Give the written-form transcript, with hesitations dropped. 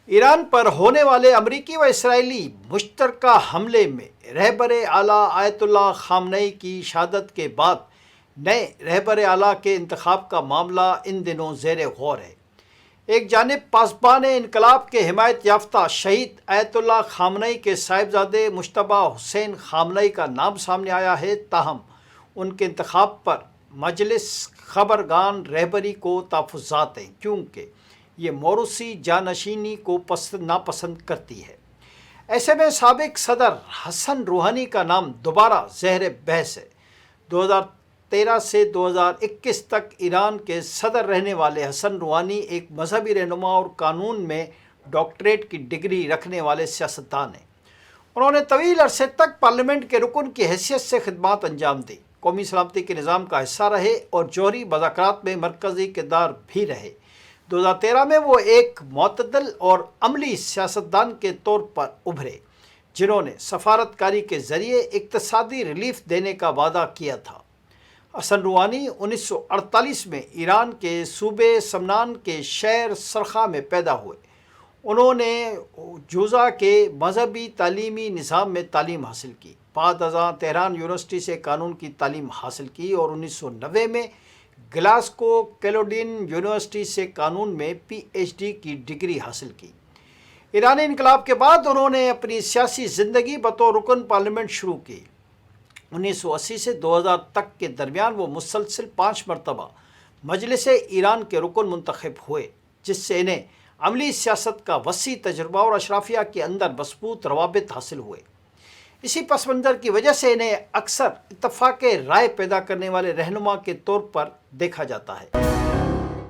ایران پر ہونے والے امریکی و اسرائیلی مشترکہ حملے میں رہبر اعلیٰ آیت اللہ خامنئی کی شہادت کے بعد نئے رہبر اعلیٰ کے انتخاب کا معاملہ ان دنوں زیر غور ہے۔ ایک جانب پاسبان انقلاب کے حمایت یافتہ شہید آیت اللہ خامنئی کے صاحبزادے مجتبیٰ حسین خامنئی کا نام سامنے آیا ہے، تاہم ان کے انتخاب پر مجلس خبرگان رہبری کو تحفظات ہیں کیونکہ یہ موروثی جانشینی کو ناپسند کرتی ہے۔ ایسے میں سابق صدر حسن روحانی کا نام دوبارہ زیر بحث ہے۔ 2013 سے 2021 تک ایران کے صدر رہنے والے حسن روحانی ایک مذہبی رہنما اور قانون میں ڈاکٹریٹ کی ڈگری رکھنے والے سیاستدان ہیں۔ انہوں نے طویل عرصے تک پارلیمنٹ کے رکن کی حیثیت سے خدمات انجام دی، قومی سلامتی کے نظام کا حصہ رہے اور جوہری مذاکرات میں مرکزی کردار بھی رہے۔ 2013 میں وہ ایک معتدل اور عملی سیاستدان کے طور پر ابھرے جنہوں نے سفارتکاری کے ذریعے اقتصادی ریلیف دینے کا وعدہ کیا تھا۔ حسن روحانی 1948 میں ایران کے صوبے سمنان کے شہر سرخا میں پیدا ہوئے۔ انہوں نے جوزہ کے مذہبی تعلیمی نظام میں تعلیم حاصل کی، بعد ازاں تہران یونیورسٹی سے قانون کی تعلیم حاصل کی اور 1990 میں گلاسکو کیلوڈین یونیورسٹی سے قانون میں پی ایچ ڈی کی ڈگری حاصل کی۔ ایرانی انقلاب کے بعد انہوں نے اپنی سیاسی زندگی بطور رکن پارلیمنٹ شروع کی۔ 1980 سے 2000 تک کے درمیان وہ مسلسل 5 مرتبہ مجلس ایران کے رکن منتخب ہوئے، جس سے انہیں عملی سیاست کا وسیع تجربہ اور اشرافیہ کے اندر مضبوط روابط حاصل ہوئے۔ اسی پس منظر کی وجہ سے انہیں اکثر اتفاق رائے پیدا کرنے والے رہنما کے طور پر دیکھا جاتا ہے۔